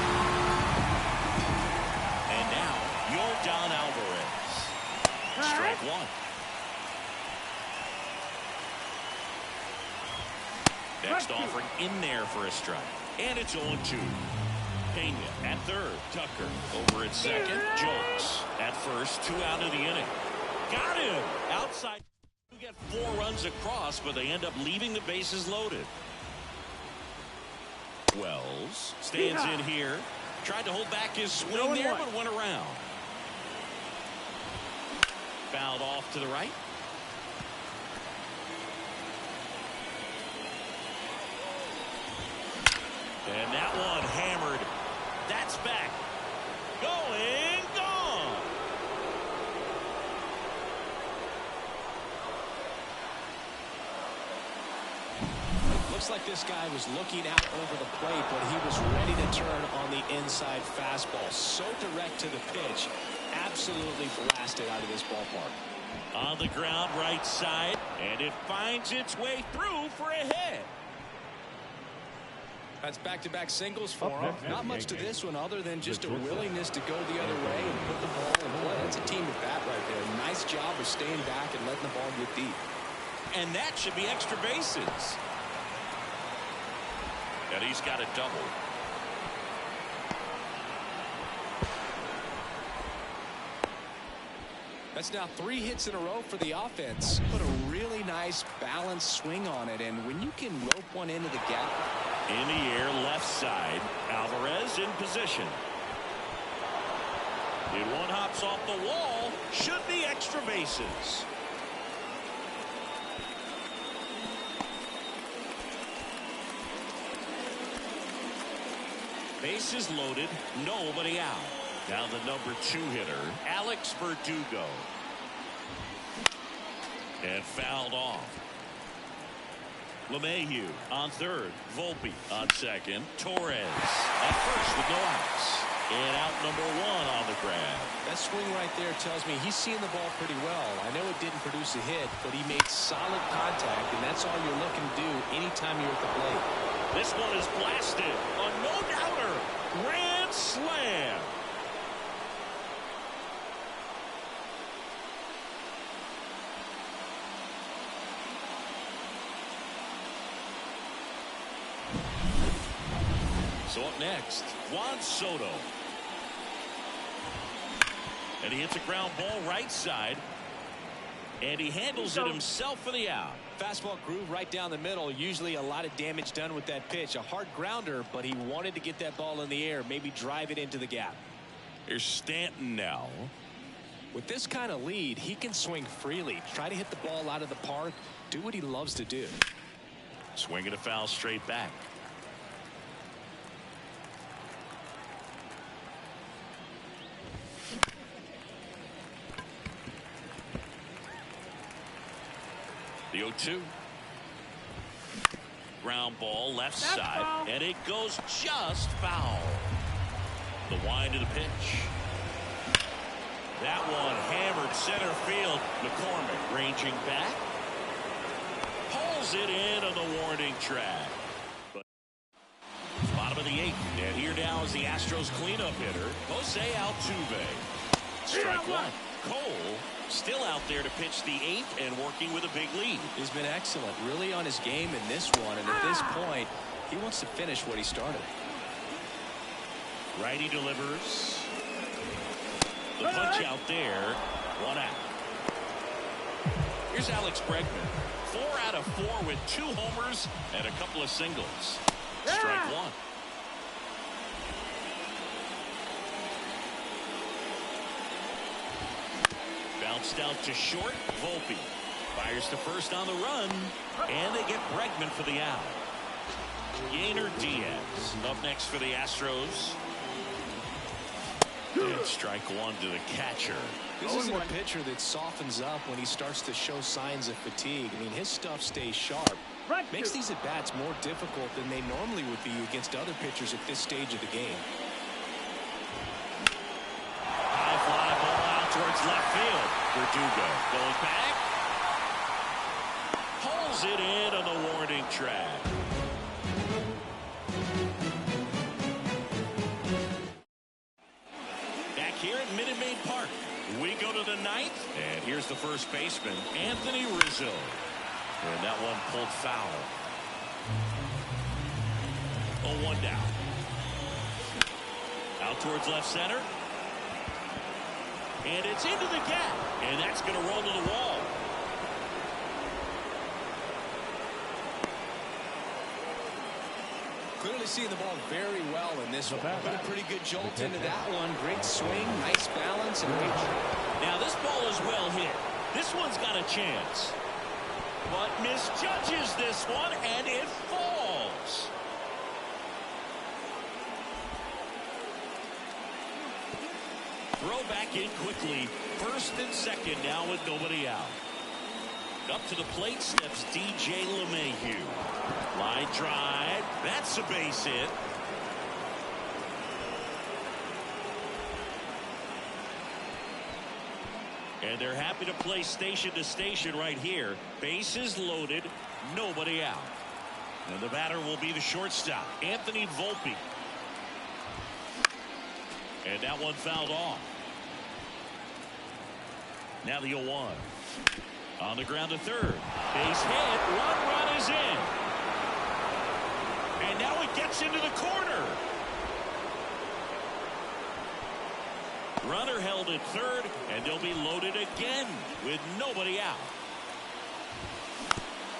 And now Yordan Alvarez. Strike 1. Next offering in there for a strike, and it's 0-2. Pena at third. Tucker over at second. Jokes at first. 2 out of the inning. Got him. Outside. You get 4 runs across, but they end up leaving the bases loaded. Wells stands in here. Tried to hold back his swing there, but went around. Fouled off to the right. And that one hammered. That's back. Going, gone. Looks like this guy was looking out over the plate, but he was ready to turn on the inside fastball. So direct to the pitch. Absolutely blasted out of this ballpark. On the ground, right side, and it finds its way through for a hit. That's back-to-back singles for him. Not much to this one other than just a willingness to go the other way and put the ball in play. It's a team at bat right there. Nice job of staying back and letting the ball get deep. And that should be extra bases. And he's got a double. That's now 3 hits in a row for the offense. Put a really nice balanced swing on it, and when you can rope one into the gap. In the air, left side. Alvarez in position. If one hops off the wall, should be extra bases. Bases loaded, nobody out. Now the number 2 hitter, Alex Verdugo. And fouled off. LeMahieu on third. Volpe on second. Torres at first with no outs. And out number 1 on the grab. That swing right there tells me he's seeing the ball pretty well. I know it didn't produce a hit, but he made solid contact, and that's all you're looking to do anytime you're at the plate. This one is blasted. A no-doubter. Grand slam. So up next, Juan Soto. And he hits a ground ball right side. And he handles it himself for the out. Fastball groove right down the middle. Usually a lot of damage done with that pitch. A hard grounder, but he wanted to get that ball in the air. Maybe drive it into the gap. Here's Stanton now. With this kind of lead, he can swing freely. Try to hit the ball out of the park. Do what he loves to do. Swinging a foul straight back. The 0-2. Ground ball left side, and it goes just foul. The wind of the pitch. That one hammered center field. McCormick ranging back. Pulls it in on the warning track. Bottom of the 8th, and here now is the Astros cleanup hitter, Jose Altuve. Strike 1. Cole still out there to pitch the 8th and working with a big lead. He's been excellent, really on his game in this one, and at this point, he wants to finish what he started. Righty delivers. The punch out there. 1 out. Here's Alex Bregman. 4 out of 4 with 2 homers and a couple of singles. Strike 1. Bounced out to short. Volpe fires to first on the run, and they get Bregman for the out. Yainer Diaz up next for the Astros. And strike 1 to the catcher. This is a pitcher that softens up when he starts to show signs of fatigue. I mean, his stuff stays sharp. Makes these at-bats more difficult than they normally would be against other pitchers at this stage of the game. High fly ball out towards left field. Verdugo going back. Pulls it in on the warning track. Back here at Minute Maid Park, we go to the 9th, and here's the first baseman, Anthony Rizzo. And that one pulled foul. 0-1 down. Out towards left center. And it's into the gap. And that's going to roll to the wall. Clearly seeing the ball very well in this one. Put a pretty good jolt into that one. Great swing, nice balance, and reach. Now this ball is well hit. This one's got a chance. But misjudges this one, and it falls. Throw back in quickly. First and second now with nobody out. Up to the plate steps DJ LeMahieu. Line drive. That's a base hit. And they're happy to play station to station right here. Bases loaded. Nobody out. And the batter will be the shortstop, Anthony Volpe. And that one fouled off. Now the 0-1. On the ground to third. Base hit. One run is in. And now it gets into the corner. Runner held at third, and they'll be loaded again with nobody out.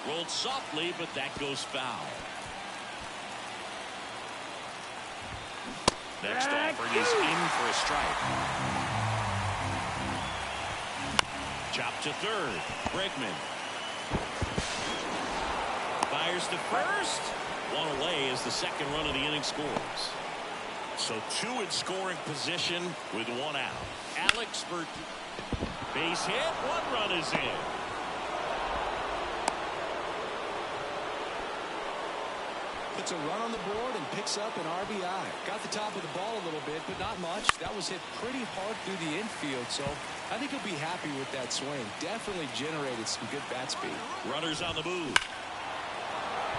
Rolled softly, but that goes foul. Next offering is in for a strike. Chop to third. Bregman. Fires to first. One away as the second run of the inning scores. So two in scoring position with one out. Alex Burt. Base hit. One run is in. Puts a run on the board and picks up an RBI. Got the top of the ball a little bit, but not much. That was hit pretty hard through the infield, so I think he'll be happy with that swing. Definitely generated some good bat speed. Runners on the move.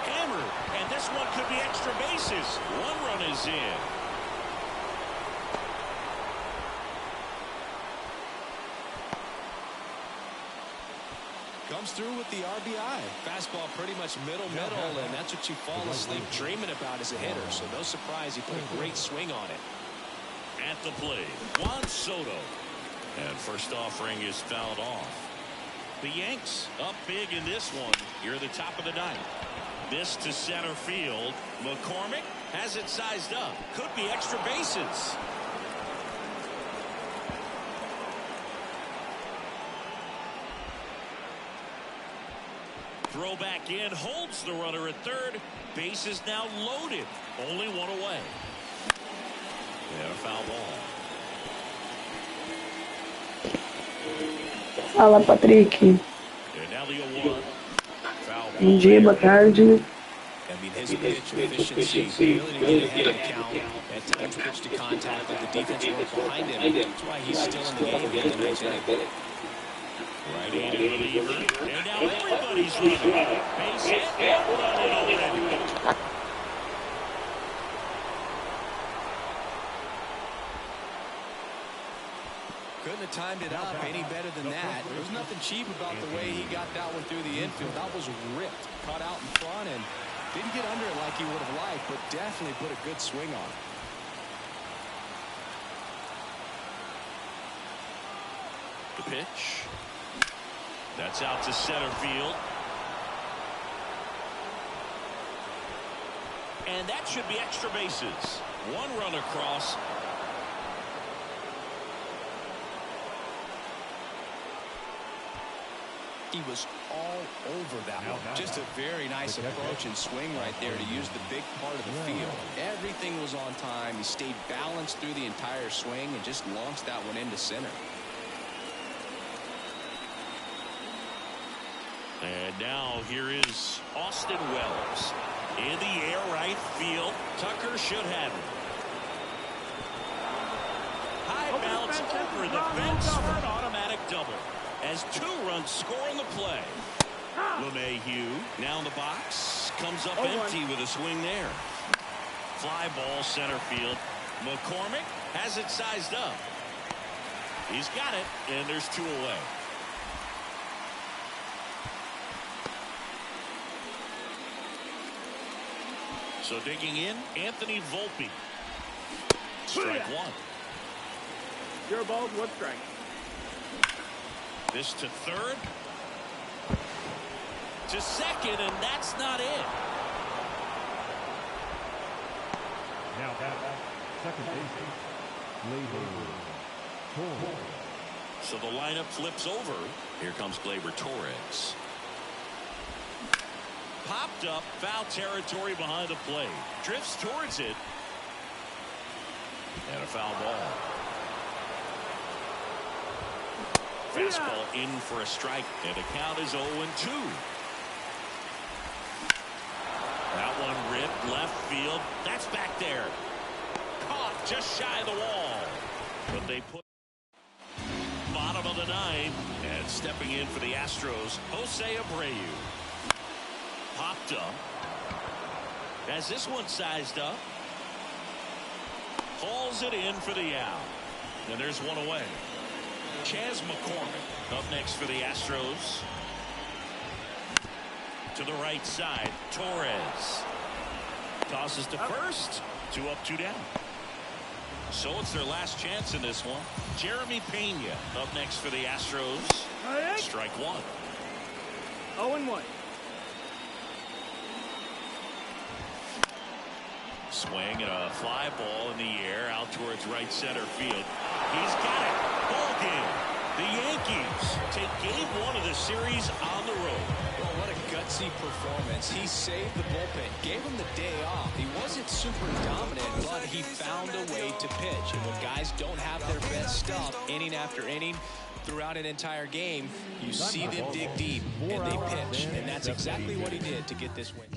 Hammered, and this one could be extra bases. One run is in. Comes through with the RBI. Fastball pretty much middle, and that's what you fall asleep dreaming about as a hitter. So no surprise he put a great swing on it. At the plate, Juan Soto. And first offering is fouled off. The Yanks up big in this one. Here at the top of the ninth. This to center field. McCormick has it sized up. Could be extra bases. Throw back in, holds the runner at third. Base is now loaded. Only one away. And a foul ball. Fala, Patrick. And now the 0-1. Foul ball. Bom dia, boa tarde. I mean, his pitch efficiency, ability to get ahead of the count, at times pitch to contact with the defense work behind him. That's why he's still in the game in the ninth inning. Right-handed reliever. And now everybody's running. Base hit. And run it already. Couldn't have timed it up any better than that. There was nothing cheap about the way he got that one through the infield. That was ripped. Caught out in front and didn't get under it like he would have liked, but definitely put a good swing on it. The pitch. That's out to center field. And that should be extra bases. One run across. He was all over that one. Just a very nice approach and swing right there to use the big part of the field. Everything was on time. He stayed balanced through the entire swing and just launched that one into center. And now here is Austin Wells. In the air right field. Tucker should have it. High bounce over the fence for an automatic double. As two runs score in the play. LeMahieu now in the box. Comes up empty with a swing there. Fly ball center field. McCormick has it sized up. He's got it, and there's two away. So digging in, Anthony Volpe. Strike one. You're ball, one strike. This to third. To second, and that's not it. second baseman, Gleyber Torres. So the lineup flips over. Here comes Gleyber Torres. Popped up, foul territory behind the plate. Drifts towards it. And a foul ball. Fastball in for a strike, and the count is 0-2. That one ripped left field. That's back there. Caught just shy of the wall. But they put bottom of the ninth, and stepping in for the Astros, Jose Abreu. Popped up. Has this one sized up. Hauls it in for the out. And there's one away. Chas McCormick up next for the Astros. To the right side, Torres. Tosses to first. 2 up, 2 down. So it's their last chance in this one. Jeremy Pena up next for the Astros. Strike one. 0-1. Swing and a fly ball in the air out towards right center field. He's got it. Ball game. The Yankees take game 1 of the series on the road. Well, what a gutsy performance. He saved the bullpen, gave him the day off. He wasn't super dominant, but he found a way to pitch. And when guys don't have their best stuff inning after inning throughout an entire game, you see them dig deep and they pitch. And that's exactly what he did to get this win.